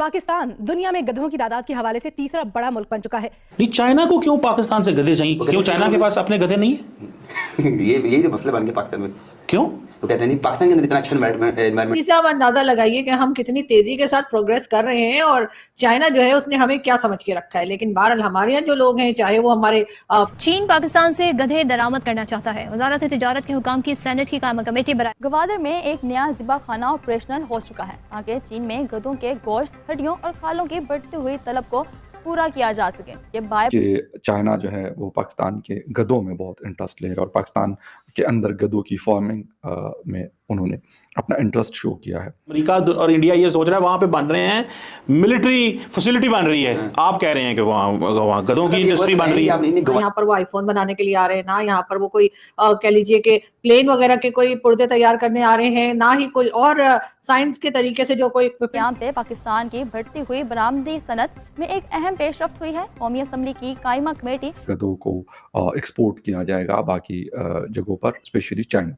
पाकिस्तान दुनिया में गधों की तादाद के हवाले से तीसरा बड़ा मुल्क बन चुका है। नहीं, चाइना को क्यों पाकिस्तान से गधे चाहिए? क्यों चाइना के पास अपने गधे नहीं है? ये जो मसले बन गए पाकिस्तान में। क्यों? वो कहते हैं नहीं, पाकिस्तान के अंदर इतना अच्छा एनवायरनमेंट। इससे आप अंदाजा लगाइए कि हम कितनी तेजी के साथ प्रोग्रेस कर रहे हैं और चाइना जो है उसने हमें क्या समझ के रखा है। लेकिन बहरहाल हमारे यहाँ जो लोग हैं, चाहे वो हमारे चीन पाकिस्तान से गधे दरामद करना चाहता है। वजारत तिजारत के हुकाम की सेनेट की कायम कमेटी बनाई। गवादर में एक नया ज़िबा खाना ऑपरेशनल हो चुका है ताकि चीन में गधों के गोश्त, हड्डियों और खालों की बढ़ती हुई तलब को पूरा किया जा सके। ये कि चाइना जो है वो पाकिस्तान के गधों में बहुत इंटरेस्ट ले रहा है और पाकिस्तान के अंदर गधों की फार्मिंग में उन्होंने अपना इंटरेस्ट शो किया है। अमेरिका और इंडिया ये सोच रहा है वहां पे बन रहे हैं मिलिट्री फैसिलिटी बन रही है। आप कह रहे हैं कि वहाँ गधों की इंडस्ट्री बन रही है। यहाँ पर वो आईफोन बनाने के लिए आ रहे हैं, ना यहाँ पर वो कोई कह लीजिए कि प्लेन वगैरह के कोई पुर्जे तैयार करने आ रहे हैं, ना ही कोई और साइंस के तरीके से जो कोई यहाँ से पाकिस्तान की बढ़ती हुई बरामदी सनत में एक अहम पेशरफ्त हुई है। कौमी असम्बली की कायमा कमेटी गधों को एक्सपोर्ट किया जाएगा बाकी जगहों पर, स्पेशली चाइना।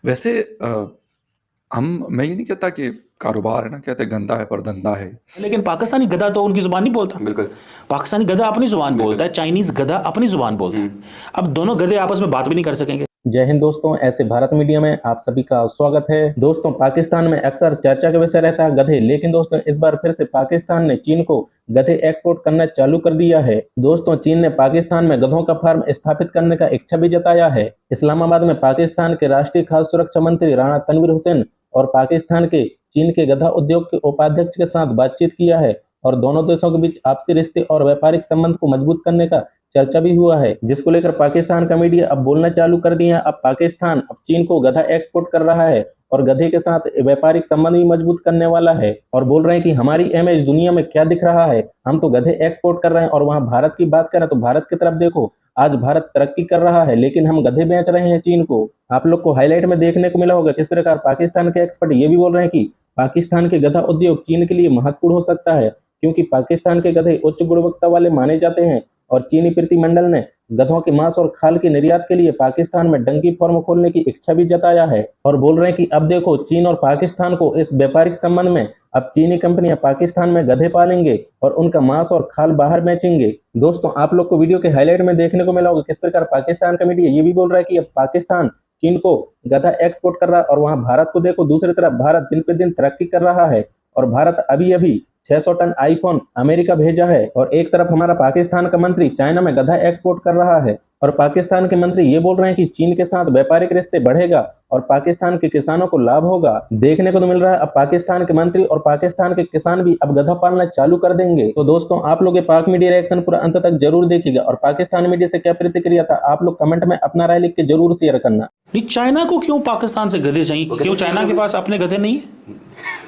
वैसे मैं ये नहीं कहता कि कारोबार है ना, कहते गंदा है पर धंधा है, लेकिन पाकिस्तानी गधा तो उनकी जुबान नहीं बोलता। बिल्कुल, पाकिस्तानी गधा अपनी जुबान बोलता है, चाइनीज गधा अपनी जुबान बोलता है। अब दोनों गधे आपस में बात भी नहीं कर सकेंगे। जय हिंद दोस्तों, ऐसे भारत मीडिया में आप सभी का स्वागत है। दोस्तों, पाकिस्तान में अक्सर चर्चा का विषय रहता है गधे, लेकिन दोस्तों इस बार फिर से पाकिस्तान ने चीन को गधे एक्सपोर्ट करना चालू कर दिया है। दोस्तों, चीन ने पाकिस्तान में गधों का फार्म स्थापित करने का इच्छा भी जताया है। इस्लामाबाद में पाकिस्तान के राष्ट्रीय खाद्य सुरक्षा मंत्री राणा तनवीर हुसैन और पाकिस्तान के चीन के गधा उद्योग के उपाध्यक्ष के साथ बातचीत किया है और दोनों देशों के बीच आपसी रिश्ते और व्यापारिक संबंध को मजबूत करने का चर्चा भी हुआ है, जिसको लेकर पाकिस्तान का मीडिया अब बोलना चालू कर दिया है। अब पाकिस्तान अब चीन को गधा एक्सपोर्ट कर रहा है और गधे के साथ व्यापारिक संबंध भी मजबूत करने वाला है और बोल रहे हैं कि हमारी इमेज दुनिया में क्या दिख रहा है, हम तो गधे एक्सपोर्ट कर रहे हैं। और वहां भारत की बात करें तो भारत की तरफ देखो, आज भारत तरक्की कर रहा है लेकिन हम गधे बेच रहे हैं चीन को। आप लोग को हाईलाइट में देखने को मिला होगा किस प्रकार पाकिस्तान के एक्सपर्ट ये भी बोल रहे हैं कि पाकिस्तान के गधा उद्योग चीन के लिए महत्वपूर्ण हो सकता है, क्योंकि पाकिस्तान के गधे उच्च गुणवत्ता वाले माने जाते हैं और चीनी प्रतिमंडल ने गधों के मांस और खाल के निर्यात के लिए पाकिस्तान में डंकी फार्म खोलने की इच्छा भी जताया है और बोल रहे हैं कि अब देखो, चीन और पाकिस्तान को इस व्यापारिक संबंध में अब चीनी कंपनियां पाकिस्तान में गधे पालेंगे और उनका मांस और खाल बाहर बेचेंगे। दोस्तों, आप लोग को वीडियो के हाईलाइट में देखने को मिला होगा किस प्रकार पाकिस्तान का मीडिया ये भी बोल रहा है कि अब पाकिस्तान चीन को गधा एक्सपोर्ट कर रहा है और वहां भारत को देखो, दूसरी तरफ भारत दिन पे दिन तरक्की कर रहा है और भारत अभी अभी 600 टन आईफोन अमेरिका भेजा है और एक तरफ हमारा पाकिस्तान का मंत्री चाइना में गधा एक्सपोर्ट कर रहा है और पाकिस्तान के मंत्री ये बोल रहे हैं कि चीन के साथ व्यापारिक रिश्ते बढ़ेगा और पाकिस्तान के किसानों को लाभ होगा। देखने को तो मिल रहा है अब पाकिस्तान के मंत्री और पाकिस्तान के किसान भी अब गधा पालना चालू कर देंगे। तो दोस्तों, आप लोग ये पाक मीडिया रिएक्शन पूरा अंत तक जरूर देखिएगा और पाकिस्तान मीडिया से क्या प्रतिक्रिया था आप लोग कमेंट में अपना राय लिख के जरूर शेयर करना। नहीं, चाइना को क्यों पाकिस्तान से गधे चाहिए? क्यों चाइना के पास अपने गधे नहीं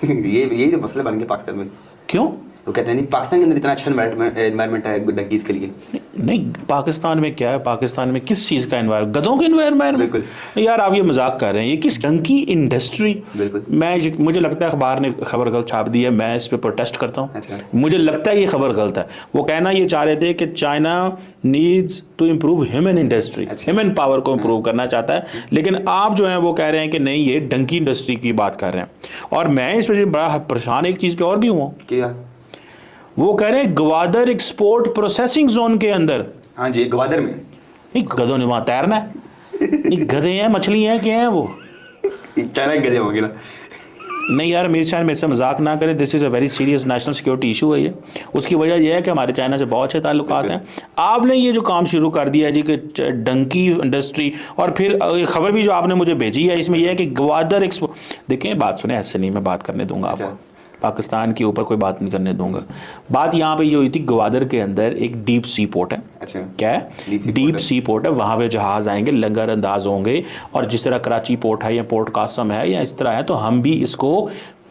है? ये जो मसले बन गए पाकिस्तान में। क्यों? वो कहते हैं नहीं, पाकिस्तान के अंदर इतना अच्छा एनवायरनमेंट है डंकीज के लिए। नहीं, पाकिस्तान में क्या है? पाकिस्तान में किस चीज़ का एनवायरनमेंट? गधों के एनवायरनमेंट? बिल्कुल यार, आप ये मजाक कर रहे हैं। ये किस डंकी इंडस्ट्री? बिल्कुल। मुझे लगता है अखबार ने खबर गलत छाप दी है, मैं इस पर प्रोटेस्ट करता हूँ। अच्छा। मुझे लगता है ये खबर गलत है। वो कहना ये चाह रहे थे कि China needs to improve human industry, human power को इम्प्रूव करना चाहता है, लेकिन आप जो है वो कह रहे हैं कि नहीं, ये डंकी इंडस्ट्री की बात कर रहे हैं। और मैं इस पर बड़ा परेशान एक चीज़ पे और भी हूँ। क्या? वो कह रहे हैं गवादर एक्सपोर्ट प्रोसेसिंग जोन के अंदर। हाँ जी, गवादर में। गधों ने वहां तैरना है। गधे हैं, मछली हैं, क्या है वो? चाइना के गधे होंगे ना। नहीं यार, मेरे से मजाक ना करें। This is a very serious national security issue है ये। उसकी वजह यह है कि हमारे चाइना से बहुत अच्छे ताल्लुकात हैं। आपने ये जो काम शुरू कर दिया है जी कि डंकी इंडस्ट्री, और फिर खबर भी जो आपने मुझे भेजी है इसमें यह है कि गवादर एक्सपोर्ट। देखें, बात सुने, ऐसे नहीं मैं बात करने दूंगा आपको। पाकिस्तान के ऊपर कोई बात नहीं करने दूंगा। बात यहाँ पे ये हुई थी, गवादर के अंदर एक डीप सी पोर्ट है। अच्छा। क्या है? डीप सी पोर्ट है। वहाँ पे जहाज़ आएंगे, लंगर अंदाज होंगे, और जिस तरह कराची पोर्ट है या पोर्ट कासम है या इस तरह है, तो हम भी इसको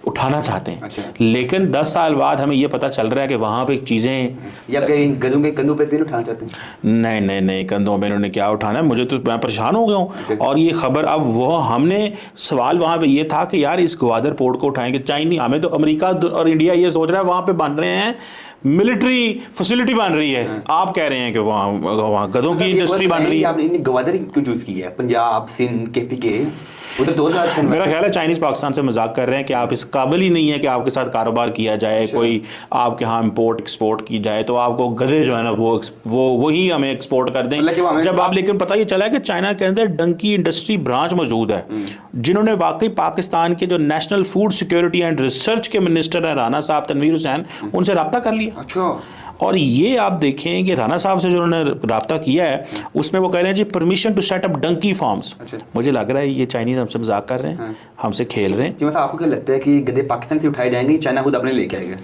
उठाना चाहते हैं। अच्छा। लेकिन 10 साल बाद हमें ये पता चल रहा है कि वहाँ पे चीज़ें, या गधों के कंधों पे उठाना चाहते हैं? नहीं, कंधों पे इन्होंने क्या उठाना है? मुझे तो, मैं परेशान हो गया हूँ। और ये खबर, अब वो हमने सवाल वहाँ पे ये था कि यार इस गवादर पोर्ट को उठाएंगे चाइनी, हमें तो अमेरिका और इंडिया ये सोच रहा है वहाँ पे बन रहे हैं मिलिट्री फैसिलिटी बन रही है। आप कह रहे हैं कि वहाँ गधों की इंडस्ट्री बन रही है। आपने गवादर क्यों चूज की है? पंजाब, सिंध, केपी के उधर 2006 मेरा ख्याल है चाइनीज पाकिस्तान से मजाक कर रहे हैं कि आप इस काबिल ही नहीं है कि आपके साथ कारोबार किया जाए, कोई आपके यहाँ इम्पोर्ट एक्सपोर्ट की जाए, तो आपको गधे जो है ना वो वही हमें एक्सपोर्ट कर दें। जब आप, लेकिन पता ये चला है कि चाइना के अंदर डंकी इंडस्ट्री ब्रांच मौजूद है, जिन्होंने वाकई पाकिस्तान के जो national food security and research के मिनिस्टर हैं राना साहब तनवीर हुसैन, उनसे रब्ता कर लिया। अच्छा। और ये आप देखें कि राना साहब से जो उन्होंने रब्ता किया है उसमें वो कह रहे हैं जी permission to set up donkey farms. अच्छा। मुझे लग रहा है ये चाइनीज हमसे मजाक कर रहे हैं, हमसे खेल रहे हैं। जी, मतलब आपको क्या लगता है कि गधे पाकिस्तान से उठाए जाएंगे, चाइना खुद अपने लेके आएगा?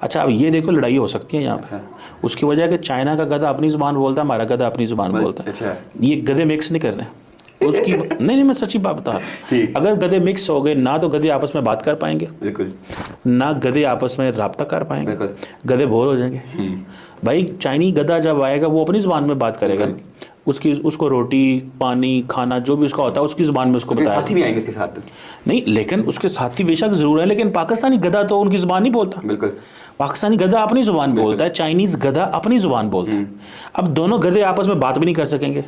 अच्छा, अब ये देखो लड़ाई हो सकती है यहाँ पे। उसकी वजह है कि चाइना का गधा अपनी जुबान बोलता है, हमारा गधा अपनी जुबान बोलता है। अच्छा। ये गधे मिक्स नहीं कर रहे हैं उसकी नहीं, मैं सच्ची बात बता रहा हूँ। अगर गधे मिक्स हो गए ना तो गधे आपस में बात कर पाएंगे, बिल्कुल, ना गधे आपस में राब्ता कर पाएंगे, गधे बोर हो जाएंगे। भाई चाइनी गधा जब आएगा वो अपनी जुबान में बात करेगा, उसको रोटी पानी खाना जो भी उसका होता है उसकी जुबान में उसको बताया। साथी भी आएंगे इसके साथ? नहीं, लेकिन उसके साथी बेशक जरूर है, लेकिन पाकिस्तानी गधा तो उनकी जुबान नहीं बोलता। बिल्कुल, पाकिस्तानी गधा अपनी जुबान बोलता है, चाइनीज गधा अपनी जुबान बोलता है। अब दोनों गधे आपस में बात भी नहीं कर सकेंगे।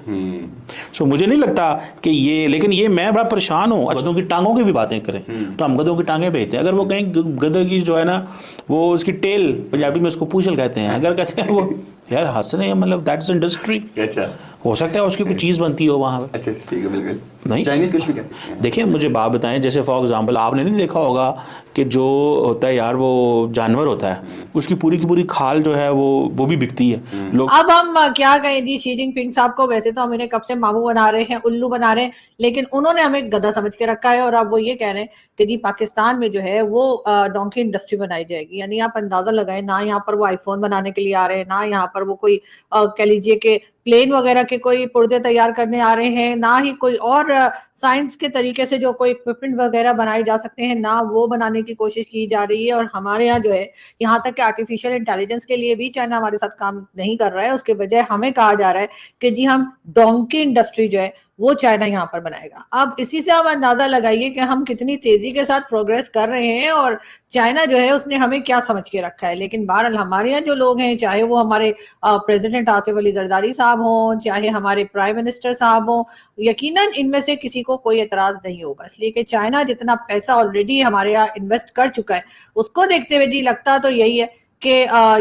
सो मुझे नहीं लगता कि ये, लेकिन ये मैं बड़ा परेशान हूँ। गधों की टांगों की भी बातें करें तो हम गधों की टांगें भेजते हैं। अगर वो कहीं गधे की जो है ना वो उसकी टेल, पंजाबी में उसको पूछल कहते हैं, अगर कहते हैं वो यार हंस रहे हैं, मतलब दैट्स इंडस्ट्री। अच्छा, हो सकता है उसकी कुछ चीज़ बनती हो वहाँ पे। अच्छा ठीक है, बिल्कुल नहीं, चाइनीज कुछ भी कह सकते हैं। देखिए मुझे बात बताएं, जैसे फॉर एग्जांपल आपने नहीं देखा होगा कि जो होता है यार वो जानवर होता है उसकी पूरी की पूरी खाल जो है वो भी बिकती है। लोग अब हम क्या कहें जी शी जिनपिंग साहब को, वैसे तो हम इन्हें कब से मामू बना रहे हैं, उल्लू बना रहे हैं, लेकिन उन्होंने हमें गधा समझ के रखा है और अब वो ये कह रहे हैं कि जी पाकिस्तान में जो है वो डोंकी इंडस्ट्री बनाई जाएगी। यानी आप अंदाजा लगाएं, ना यहाँ पर वो आईफोन बनाने के लिए आ रहे हैं, ना यहाँ पर वो कोई कह लीजिए कि प्लेन वगैरह के कोई पुर्जे तैयार करने आ रहे हैं, ना ही कोई और साइंस के तरीके से जो कोई इक्विपमेंट वगैरह बनाए जा सकते हैं, ना वो बनाने की कोशिश की जा रही है। और हमारे यहाँ जो है, यहाँ तक कि आर्टिफिशियल इंटेलिजेंस के लिए भी चाइना हमारे साथ काम नहीं कर रहा है। उसके बजाय हमें कहा जा रहा है कि जी हम डोंकी इंडस्ट्री जो है वो चाइना यहाँ पर बनाएगा। अब इसी से आप अंदाजा लगाइए कि हम कितनी तेजी के साथ प्रोग्रेस कर रहे हैं और चाइना जो है उसने हमें क्या समझ के रखा है। लेकिन बहरहाल हमारे यहाँ जो लोग हैं, चाहे वो हमारे प्रेसिडेंट आसिफ अली जरदारी साहब हों, चाहे हमारे प्राइम मिनिस्टर साहब हों, यकीनन इनमें से किसी को कोई एतराज नहीं होगा। इसलिए कि चाइना जितना पैसा ऑलरेडी हमारे यहाँ इन्वेस्ट कर चुका है, उसको देखते हुए जी लगता तो यही है कि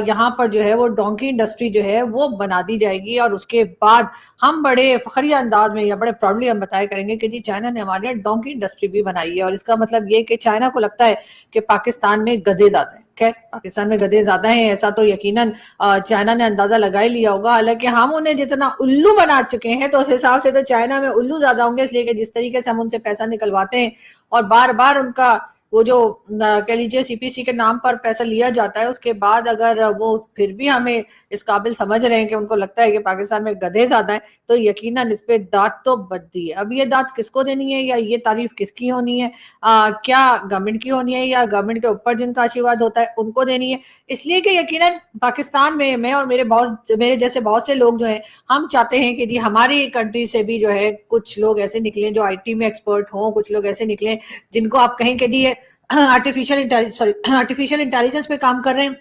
यहाँ पर जो है वो डोंकी इंडस्ट्री जो है वो बना दी जाएगी और उसके बाद हम बड़े फखरिया अंदाज में या बड़े प्राउडली हम बताया करेंगे कि जी चाइना ने हमारे यहाँ डोंकी इंडस्ट्री भी बनाई है। और इसका मतलब ये कि चाइना को लगता है कि पाकिस्तान में गधे ज्यादा हैं। खैर, पाकिस्तान में गधे ज्यादा हैं ऐसा तो यकीनन चाइना ने अंदाजा लगा ही लिया होगा। हालांकि हम उन्हें जितना उल्लू बना चुके हैं तो उस हिसाब से तो चाइना में उल्लू ज्यादा होंगे। इसलिए कि जिस तरीके से हम उनसे पैसा निकलवाते हैं और बार बार उनका वो जो कह लीजिए सीपीसी के नाम पर पैसा लिया जाता है, उसके बाद अगर वो फिर भी हमें इस काबिल समझ रहे हैं कि उनको लगता है कि पाकिस्तान में गधे ज्यादा है, तो यकीनन इस पे दांत तो बनती है। अब ये दांत किसको देनी है या ये तारीफ किसकी होनी है? क्या गवर्नमेंट की होनी है या गवर्नमेंट के ऊपर जिनका आशीर्वाद होता है उनको देनी है? इसलिए कि यकीनन पाकिस्तान में मैं और मेरे जैसे बहुत से लोग जो है, हम चाहते हैं कि जी हमारी कंट्री से भी जो है कुछ लोग ऐसे निकले जो आईटी में एक्सपर्ट हों, कुछ लोग ऐसे निकले जिनको आप कहें कि जी आर्टिफिशियल इंटेलिजेंस पे काम कर रहे हैं,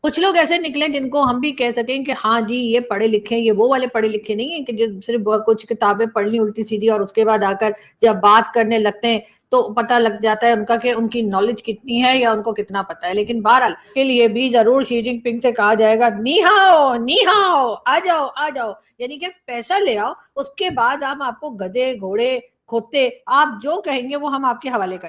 कुछ लोग ऐसे निकले जिनको हम भी कह सकें कि हाँ जी ये पढ़े लिखे, ये वो वाले पढ़े लिखे नहीं है कि जो सिर्फ कुछ किताबें पढ़ ली उल्टी सीधी और उसके बाद आकर जब बात करने लगते हैं तो पता लग जाता है उनका कि उनकी नॉलेज कितनी है या उनको कितना पता है। लेकिन बहरहाल के लिए भी जरूर शी जिनपिंग से कहा जाएगा नी हाओ, आ जाओ, यानी कि पैसा ले आओ, उसके बाद हम आपको गधे घोड़े खोते आप जो कहेंगे वो हम आपके हवाले करेंगे।